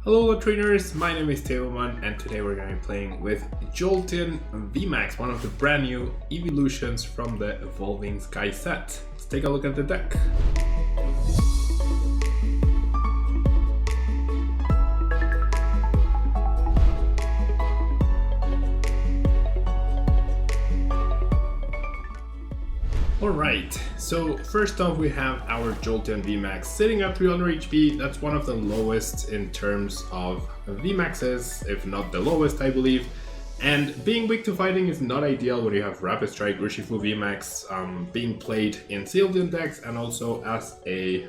Hello trainers, my name is Tablemon and today we're going to be playing with Jolteon Vmax, one of the brand new eveelutions from the evolvingskies set. Let's take a look at the deck. Alright, so first off we have our Jolteon Vmax sitting at 300 HP. That's one of the lowest in terms of Vmaxes, if not the lowest I believe. And being weak to fighting is not ideal when you have Rapid Strike Urshifu Vmax being played in Ceylon decks and also as a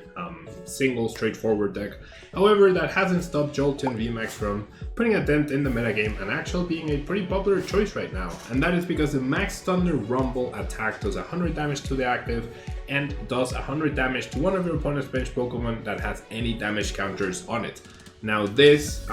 single straightforward deck. However, that hasn't stopped Jolteon Vmax from putting a dent in the metagame and actually being a pretty popular choice right now. And that is because the Max Thunder Rumble attack does 100 damage to the active and does 100 damage to one of your opponent's bench Pokemon that has any damage counters on it. Now this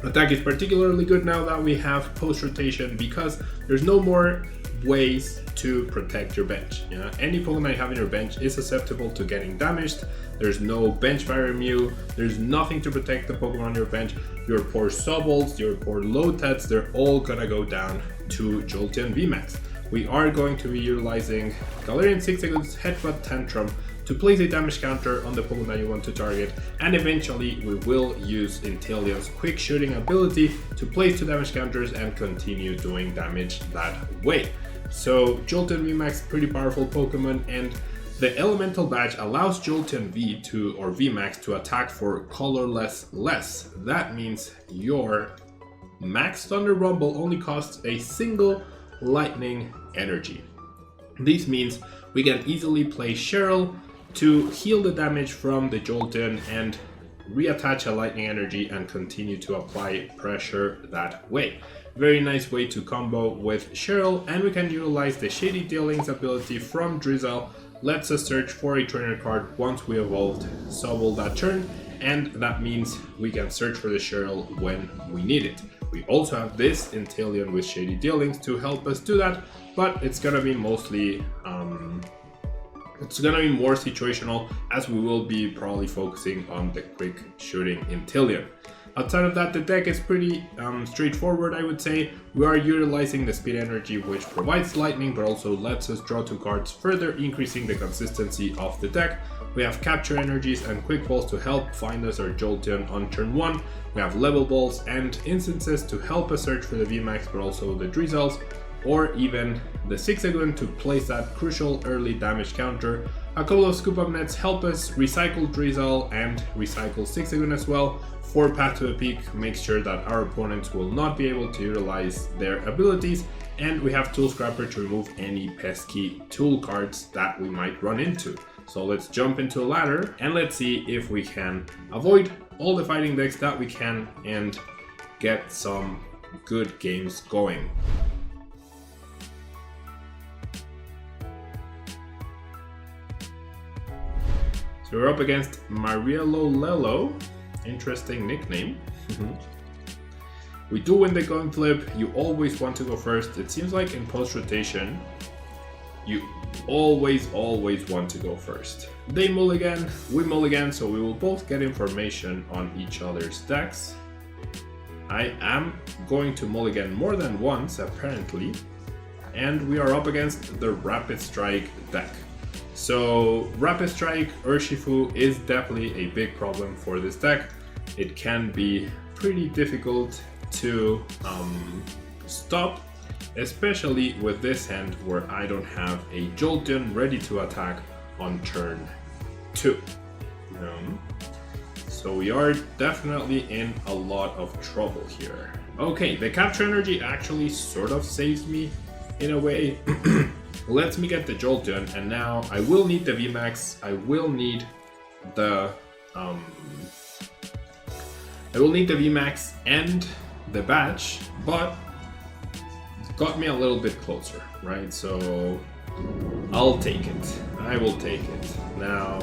attack is particularly good now that we have post-rotation because there's no more ways to protect your bench. Any Pokemon you have in your bench is susceptible to getting damaged. There's no bench barrier Mew, there's nothing to protect the Pokemon on your bench. Your poor Sobolts, your poor Lotets, they're all gonna go down to Jolteon Vmax. We are going to be utilizing Galarian Zigzagoon's Headbutt Tantrum to place a damage counter on the Pokemon that you want to target, and eventually we will use Inteleon's quick shooting ability to place 2 damage counters and continue doing damage that way. So Jolteon Vmax, pretty powerful Pokemon, and the Elemental Badge allows Jolteon Vmax to attack for colorless less. That means your Max Thunder Rumble only costs a single lightning energy. This means we can easily play Cheryl to heal the damage from the Jolteon and reattach a lightning energy and continue to apply pressure that way. Very nice way to combo with Cheryl, and we can utilize the Shady Dealings ability from Drizzile. Lets us search for a trainer card once we evolved Sobol that turn, and that means we can search for the Cheryl when we need it. We also have this Inteleon with Shady Dealings to help us do that, but it's gonna be mostly more situational, as we will be probably focusing on the quick shooting Inteleon. Outside of that, the deck is pretty straightforward, I would say. We are utilizing the speed energy, which provides lightning but also lets us draw 2 cards, further increasing the consistency of the deck. We have capture energies and quick balls to help find us our Jolteon on turn 1. We have level balls and instances to help us search for the Vmax but also the Drizziles, or even the Zigzagoon to place that crucial early damage counter. A couple of scoop up nets help us recycle Drizzile and recycle Zigzagoon as well. For Path to the Peak makes sure that our opponents will not be able to utilize their abilities, and we have Tool Scrapper to remove any pesky tool cards that we might run into. So let's jump into a ladder and let's see if we can avoid all the fighting decks that we can and get some good games going. So we're up against Marielolelo. Interesting nickname. We do win the coin flip. You always want to go first. It seems like in post rotation, you always want to go first. They mulligan, we mulligan, so we will both get information on each other's decks. I am going to mulligan more than once apparently, and we are up against the Rapid Strike deck. So Rapid Strike Urshifu is definitely a big problem for this deck. It can be pretty difficult to stop, especially with this hand where I don't have a Jolteon ready to attack on turn 2. So we are definitely in a lot of trouble here. Okay, the capture energy actually sort of saves me in a way. Lets me get the Jolteon, and now I will need the Vmax. I will need the Vmax and the badge, but it got me a little bit closer, right? So I'll take it. I will take it. Now,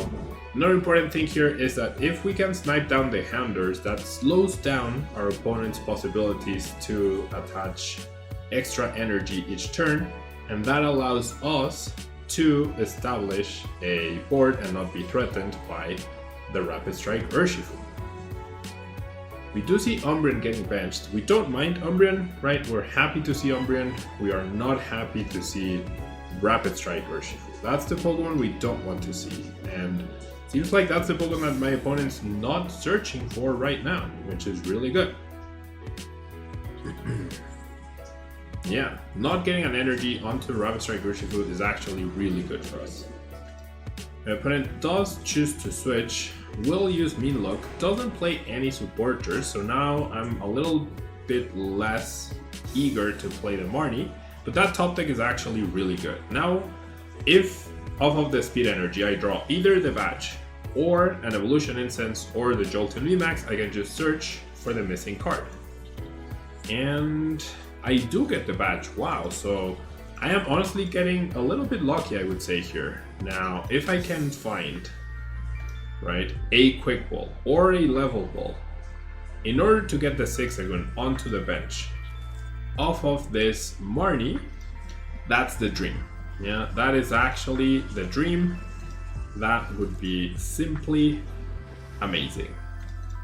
another important thing here is that if we can snipe down the Hounders, that slows down our opponent's possibilities to attach extra energy each turn, and that allows us to establish a board and not be threatened by the Rapid Strike Urshifu. We do see Umbreon getting benched. We don't mind Umbreon, right? We're happy to see Umbreon. We are not happy to see Rapid Strike Urshifu. That's the Pokemon we don't want to see. And seems like that's the Pokemon that my opponent's not searching for right now, which is really good. Yeah, not getting an energy onto Rapid Strike Urshifu is actually really good for us. My opponent does choose to switch, will use Mean Look, doesn't play any supporters, so now I'm a little bit less eager to play the Marnie, but that top deck is actually really good. Now, if off of the speed energy I draw either the badge or an evolution incense or the Jolteon Vmax, I can just search for the missing card. And I do get the badge, wow, so I am honestly getting a little bit lucky, I would say here. Now, if I can find, right, a quick ball or a level ball, in order to get the Zigzagoon onto the bench off of this Marnie, that's the dream. Yeah, that is actually the dream. That would be simply amazing.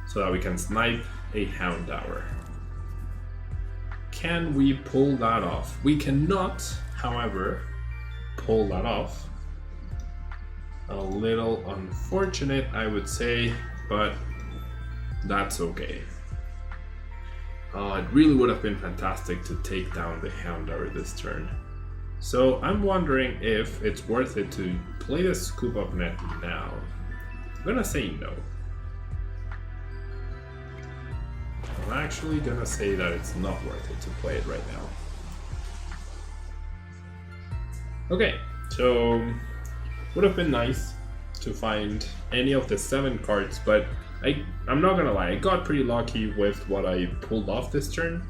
So that we can snipe a Houndour. Can we pull that off? We cannot, however, pull that off. A little unfortunate, I would say, but that's okay. It really would have been fantastic to take down the Houndour this turn. So I'm wondering if it's worth it to play the Scoop Up Net now. I'm gonna say no. I'm actually gonna say that it's not worth it to play it right now. Okay, so would have been nice to find any of the 7 cards, but I'm not gonna lie, I got pretty lucky with what I pulled off this turn.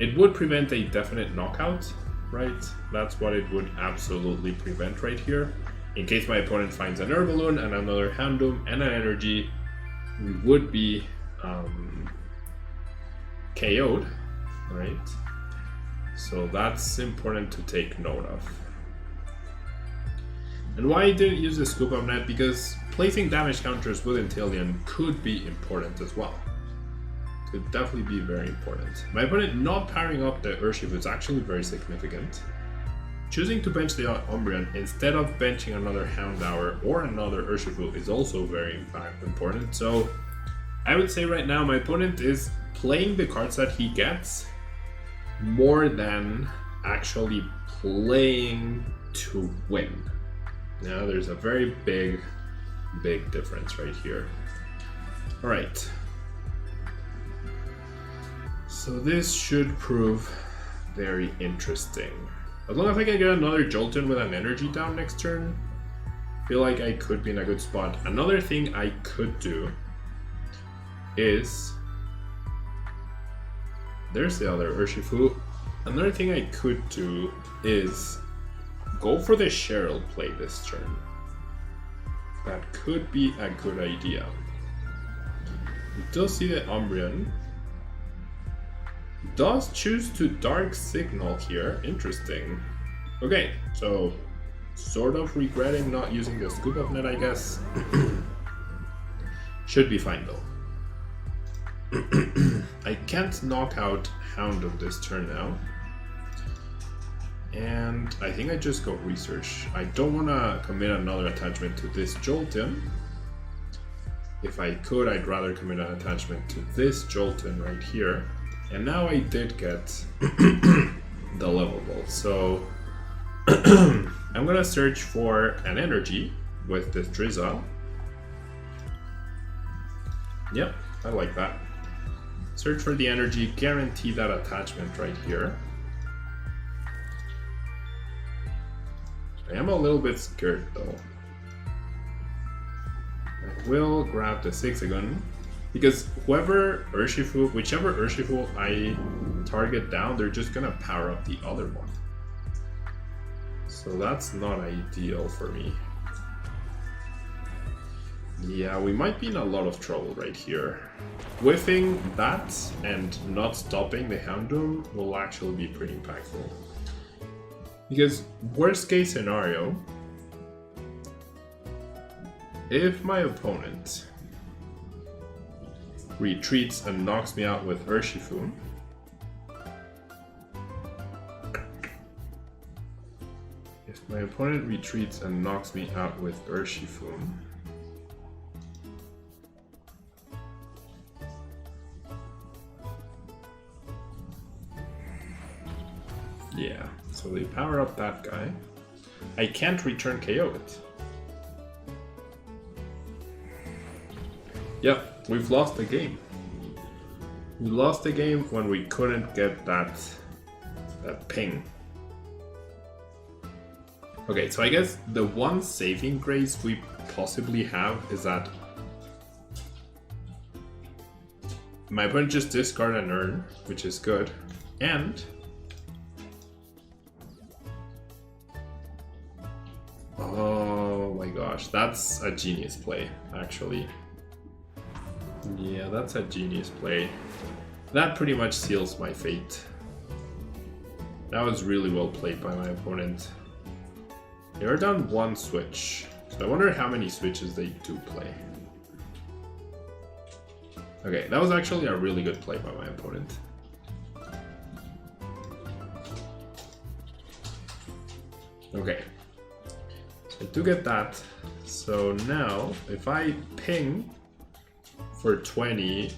It would prevent a definite knockout, right? That's what it would absolutely prevent right here. In case my opponent finds an Eveelution and another Houndoom and an energy, we would be KO'd, right? So that's important to take note of. And why I didn't use the Scoop Up Net? Because placing damage counters with Inteleon could be important as well. Could definitely be very important. My opponent not powering up the Urshifu is actually very significant. Choosing to bench the Umbreon instead of benching another Houndour or another Urshifu is also very important. So I would say right now my opponent is playing the cards that he gets more than actually playing to win. Now there's a very big difference right here. Alright. So this should prove very interesting. As long as I can get another Jolteon with an energy down next turn, I feel like I could be in a good spot. Another thing I could do is... There's the other Urshifu. Another thing I could do is go for the Cheryl play this turn. That could be a good idea. We do see the Umbreon. Does choose to Dark Signal here. Interesting. Okay, so sort of regretting not using the Scoop Up Net, I guess. Should be fine though. I can't knock out Houndoom this turn now. And I think I just go Research. I don't want to commit another attachment to this Jolteon. If I could, I'd rather commit an attachment to this Jolteon right here. And now I did get the level ball. So I'm going to search for an energy with this Drizzile. Yep, I like that. Search for the energy, guarantee that attachment right here. I am a little bit scared though. I will grab the Zigzagoon because whichever Urshifu I target down, they're just gonna power up the other one. So that's not ideal for me. Yeah, we might be in a lot of trouble right here. Whiffing that and not stopping the Houndoom will actually be pretty impactful. Because worst case scenario, if my opponent retreats and knocks me out with Urshifu. If my opponent retreats and knocks me out with Urshifu, yeah, so they power up that guy. I can't return KO it. Yep, we've lost the game. We lost the game when we couldn't get that ping. Okay, so I guess the one saving grace we possibly have is that my opponent just discard an urn, which is good, and oh my gosh, that's a genius play, actually. Yeah, that's a genius play. That pretty much seals my fate. That was really well played by my opponent. They are down one switch, so I wonder how many switches they do play. Okay, that was actually a really good play by my opponent. Okay, so I do get that. So now, if I ping for 20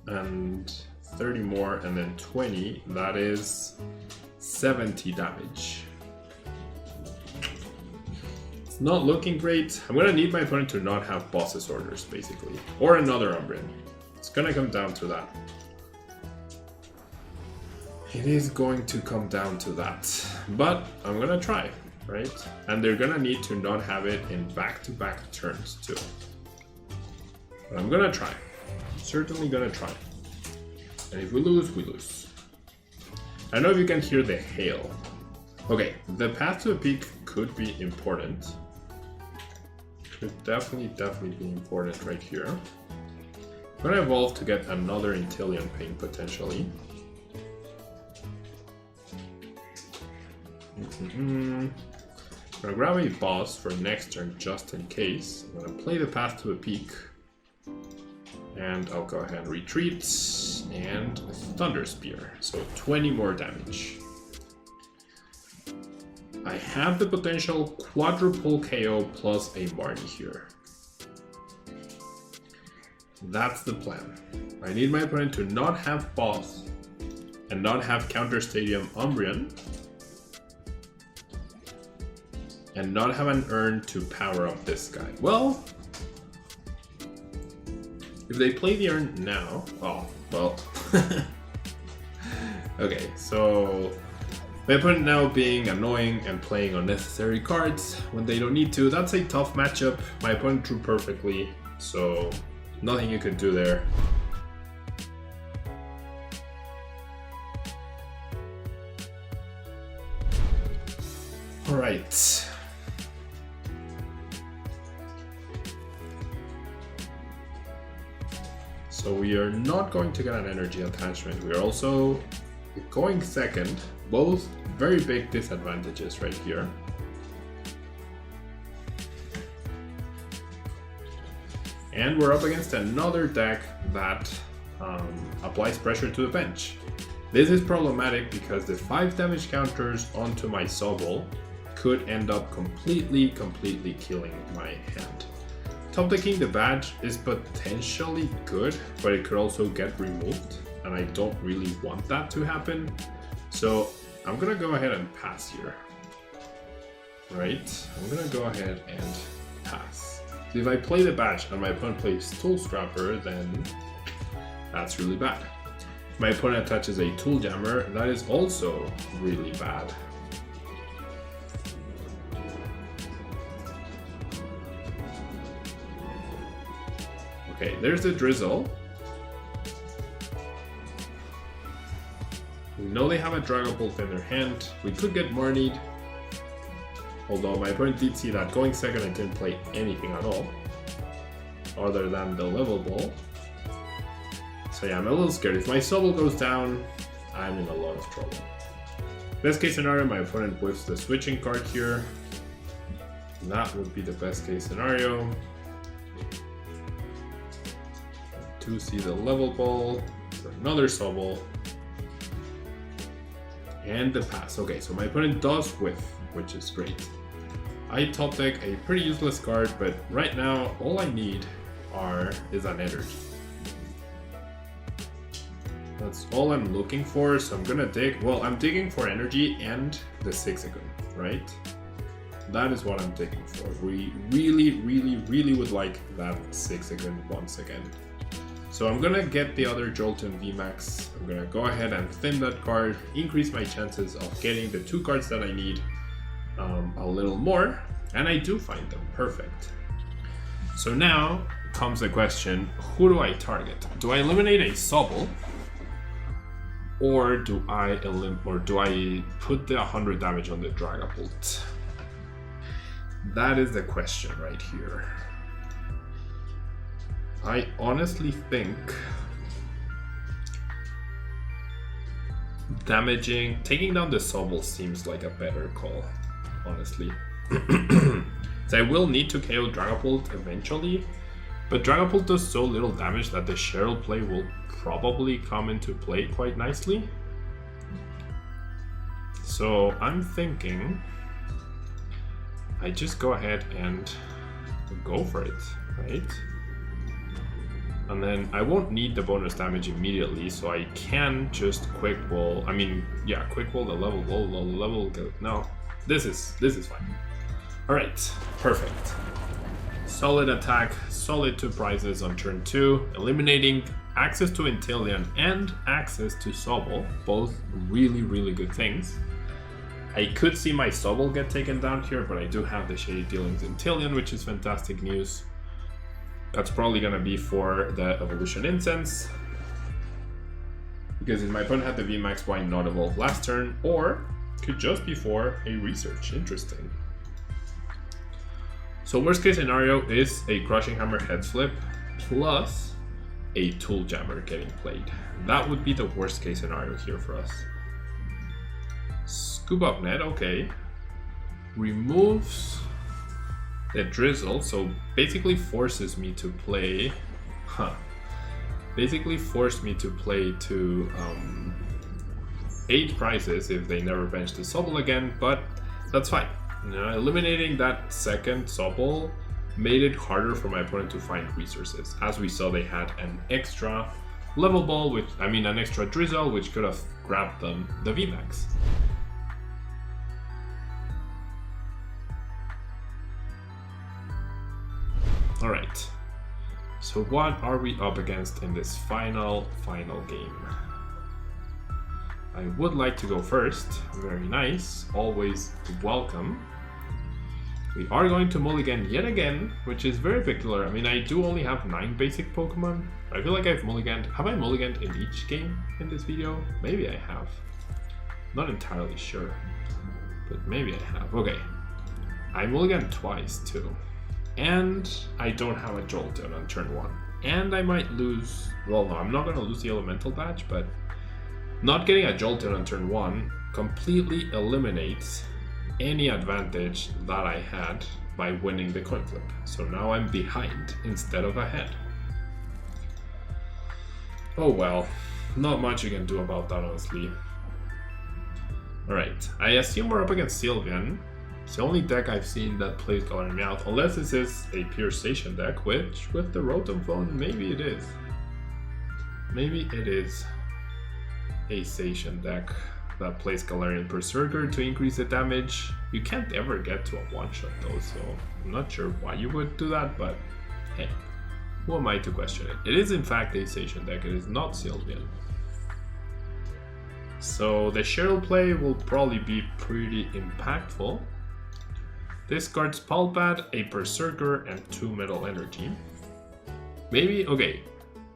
and 30 more and then 20, that is 70 damage. It's not looking great. I'm gonna need my opponent to not have boss's orders, basically, or another Umbreon. It's gonna come down to that. It is going to come down to that, but I'm gonna try, right? And they're gonna need to not have it in back-to-back turns too. But I'm gonna try. Certainly gonna try. And if we lose, we lose. I don't know if you can hear the hail. Okay, the path to a peak could be important. Could definitely be important right here. I'm gonna evolve to get another Inteleon ping potentially. I'm gonna grab a boss for next turn just in case. I'm gonna play the path to a peak. And I'll go ahead and retreat and Thunder Spear. So 20 more damage. I have the potential quadruple KO plus a Marnie here. That's the plan. I need my opponent to not have boss and not have counter stadium Umbreon. And not have an urn to power up this guy. Well, if they play the urn now, oh, well. Okay, so my opponent now being annoying and playing unnecessary cards when they don't need to. That's a tough matchup. My opponent drew perfectly, so nothing you could do there. All right. So we are not going to get an energy attachment. We are also going second. Both very big disadvantages right here. And we're up against another deck that applies pressure to the bench. This is problematic because the 5 damage counters onto my Sobble could end up completely killing my hand. Top decking the badge is potentially good, but it could also get removed, and I don't really want that to happen. So I'm gonna go ahead and pass here. Right, I'm gonna go ahead and pass. So if I play the badge and my opponent plays Tool Scrapper, then that's really bad. If my opponent attaches a Tool Jammer, that is also really bad. Okay, there's the Drizzile. We know they have a Dragapult in their hand. We could get Marnied. Although my opponent did see that going second, I didn't play anything at all. Other than the level ball. So yeah, I'm a little scared. If my Sobble goes down, I'm in a lot of trouble. Best case scenario, my opponent whiffs the switching card here. That would be the best case scenario. to see the level ball, another Sobble, and the pass. Okay, so my opponent does whiff, which is great. I top deck a pretty useless card, but right now all I need is an energy. That's all I'm looking for, so I'm gonna dig. Well, I'm digging for energy and the 6-second, right? That is what I'm digging for. We really would like that 6-second once again. So I'm gonna get the other Jolteon Vmax. I'm gonna go ahead and thin that card, increase my chances of getting the 2 cards that I need a little more, and I do find them. Perfect. So now comes the question, who do I target? Do I eliminate a Sobble? Or do I put the 100 damage on the Dragapult? That is the question right here. I honestly think taking down the Sobble seems like a better call, honestly. So I will need to KO Dragapult eventually, but Dragapult does so little damage that the Cheryl play will probably come into play quite nicely. So I'm thinking I just go ahead and go for it, right? And then I won't need the bonus damage immediately, so I can just quick wall. I mean, yeah, quick wall the level go. No, this is fine. All right, perfect. Solid attack, solid 2 prizes on turn 2, eliminating access to Inteleon and access to Sobble, both really good things. I could see my Sobble get taken down here, but I do have the Shady Dealings Inteleon, which is fantastic news. That's probably gonna be for the Evolution Incense, because if my opponent had the VMAX, why not evolve last turn? Or could just be for a research. Interesting. So worst case scenario is a Crushing Hammer head flip plus a Tool Jammer getting played. That would be the worst case scenario here for us. Scoop Up Net, okay. Removes the Drizzile, so basically forces me to play. Basically forced me to play to 8 prizes if they never bench the Sobble again, but that's fine. Eliminating that second Sobble made it harder for my opponent to find resources. As we saw, they had an extra level ball, an extra Drizzile, which could have grabbed them the VMAX. Alright, so what are we up against in this final game? I would like to go first. Very nice, always welcome. We are going to mulligan yet again, which is very peculiar. I mean, I do only have 9 basic Pokemon. I feel like I've mulliganed. Have I mulliganed in each game in this video? Maybe I have. Not entirely sure, but maybe I have. Okay, I mulliganed twice too. And I don't have a Jolteon on turn 1. And I might lose, well no, I'm not going to lose the Elemental Badge, but not getting a Jolteon on turn 1 completely eliminates any advantage that I had by winning the coin flip. So now I'm behind instead of ahead. Oh well, not much you can do about that, honestly. Alright, I assume we're up against Sylveon. It's the only deck I've seen that plays Galarian Meowth, unless this is a pure station deck, which with the Rotom Phone, maybe it is. Maybe it is a station deck that plays Galarian Berserker to increase the damage. You can't ever get to a one-shot though, so I'm not sure why you would do that, but hey, who am I to question it? It is in fact a station deck, it is not Sylveon. So the Cheryl play will probably be pretty impactful. Discards Pulpad, a Berserker, and 2 Metal Energy. Maybe, okay,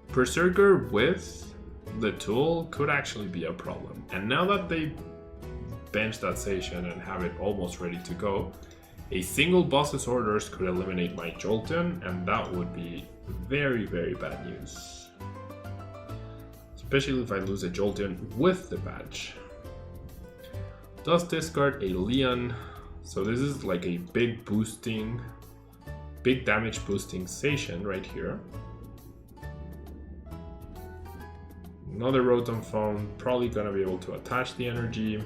Berserker with the tool could actually be a problem. And now that they bench that station and have it almost ready to go, a single boss's orders could eliminate my Jolteon, and that would be very bad news. Especially if I lose a Jolteon with the badge. Does discard a Leon. So this is like a big damage boosting station right here. Another Rotom phone, probably gonna be able to attach the energy.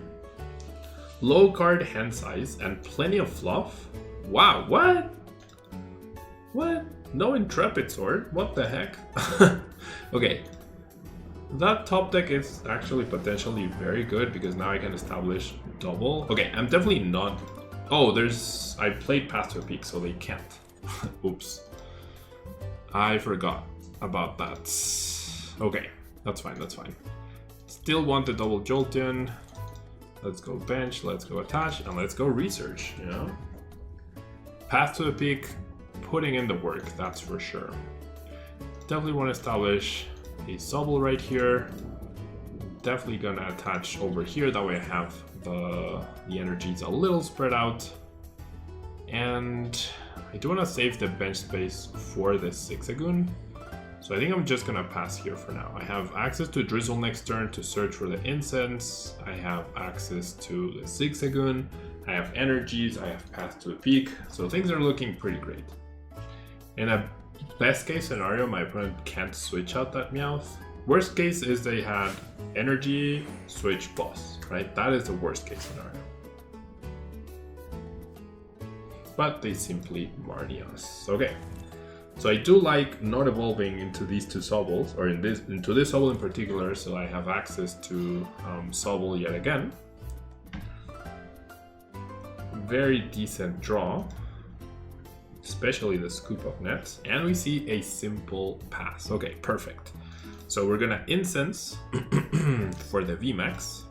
Low card hand size and plenty of fluff. Wow, what? What? No Intrepid Sword? What the heck? Okay. That top deck is actually potentially very good because now I can establish double. Okay, I'm definitely not... Oh, there's... I played Path to a Peak, so they can't. Oops. I forgot about that. Okay, that's fine, that's fine. Still want the double Jolteon. Let's go bench, let's go attach, and let's go research, you know? Path to a Peak, putting in the work, that's for sure. Definitely want to establish a Sobble right here. Definitely gonna attach over here, that way I have the energies a little spread out. And I do want to save the bench space for the Zigzagoon. So I think I'm just gonna pass here for now. I have access to Drizzile next turn to search for the incense. I have access to the Zigzagoon. I have energies, I have Path to a Peak. So things are looking pretty great. In a best case scenario, my opponent can't switch out that Meowth. Worst case is they had energy, switch, boss, right? That is the worst case scenario. But they simply Marnie us. Okay. So I do like not evolving into these two Sobbles, or into this Sobble in particular, so I have access to Sobble yet again. Very decent draw, especially the Scoop of Nets, and we see a simple pass. Okay, perfect. So we're gonna Incense for the Vmax.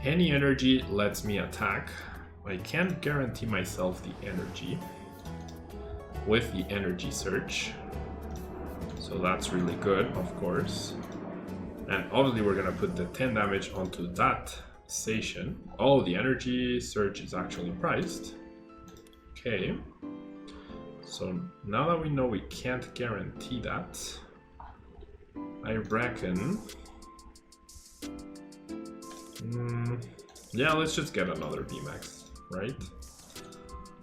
Any energy lets me attack. I can't guarantee myself the energy with the energy search, so that's really good, of course. And obviously we're gonna put the 10 damage onto that station. Oh, the energy search is actually priced. Okay, so now that we know we can't guarantee that, I reckon yeah, let's just get another Vmax, right?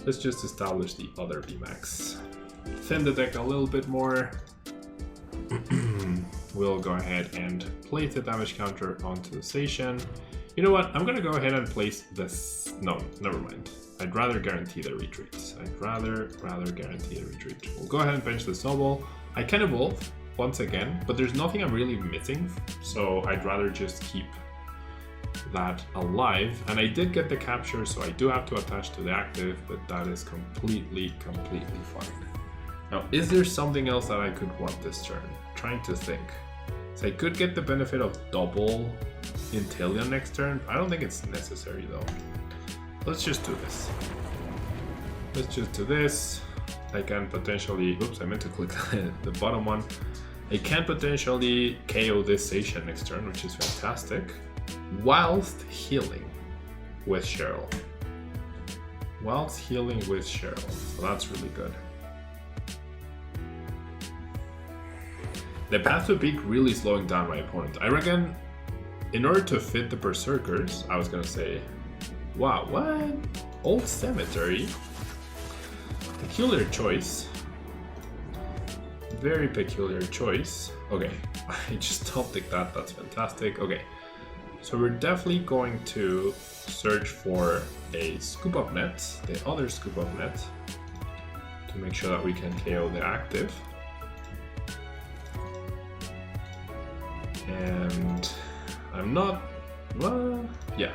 Let's just establish the other Vmax. Thin the deck a little bit more. We'll go ahead and place the damage counter onto the station. You know what? I'm gonna go ahead and place this. No, never mind. I'd rather guarantee the retreat. I'd rather guarantee the retreat. We'll go ahead and bench the Sobble. I can evolve once again, but there's nothing I'm really missing, so I'd rather just keep that alive. And I did get the capture, so I do have to attach to the active, but that is completely fine. Now, is there something else that I could want this turn? Trying to think. So I could get the benefit of double Inteleon next turn. I don't think it's necessary though. Let's just do this. Let's just do this. I can potentially, oops, I meant to click the bottom one. I can potentially KO this station next turn, which is fantastic, whilst healing with Cheryl. Whilst healing with Cheryl, so that's really good. The Path to Peak really slowing down my opponent. I reckon in order to fit the Berserkers, I was gonna say, wow, what? Old Cemetery? Peculiar choice. Very peculiar choice. Okay, I just top-ticked that, that's fantastic. Okay, so we're definitely going to search for a Scoop of Net, the other Scoop of Net, to make sure that we can KO the active. And I'm not, well, yeah.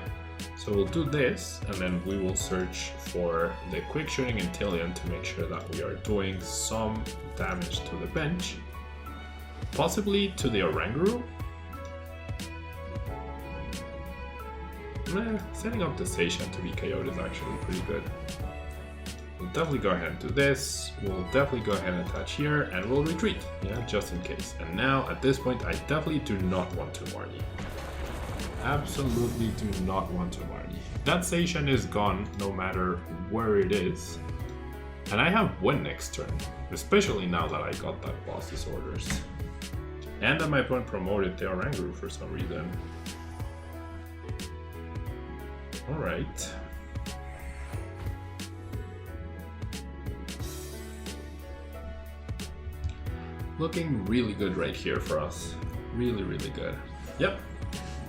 So we'll do this, and then we will search for the quick shooting Inteleon to make sure that we are doing some damage to the bench. Possibly to the Oranguru. Setting up the station to be KO'd is actually pretty good. We'll definitely go ahead and do this. We'll definitely go ahead and attach here, and we'll retreat, yeah, just in case. And now, at this point, I definitely do not want to Marnie. Absolutely do not want to Marnie. That station is gone, no matter where it is. And I have win next turn, especially now that I got that boss's orders. And that my opponent promoted the Oranguru for some reason. Alright. looking really good right here for us. Really, really good. Yep.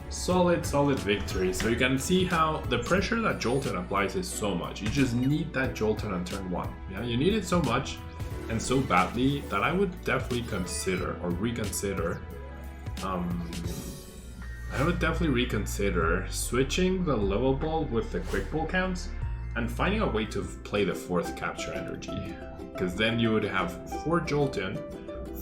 Solid victory. So you can see how the pressure that Jolteon applies is so much. You just need that Jolteon on turn 1. Yeah, you need it so much and so badly that I would definitely consider or reconsider. I would definitely reconsider switching the level ball with the quick ball counts and finding a way to play the 4th capture energy. Because then you would have 4 Jolteon,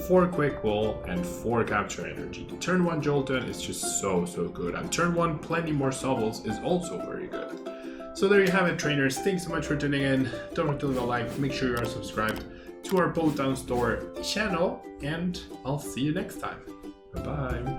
4 quick ball, and 4 capture energy. Turn 1 Jolteon is just so good. And turn 1 plenty more Sobbles is also very good. So there you have it, trainers. Thanks so much for tuning in. Don't forget to leave a like. Make sure you are subscribed to our PoTown Store channel. And I'll see you next time. Bye-bye.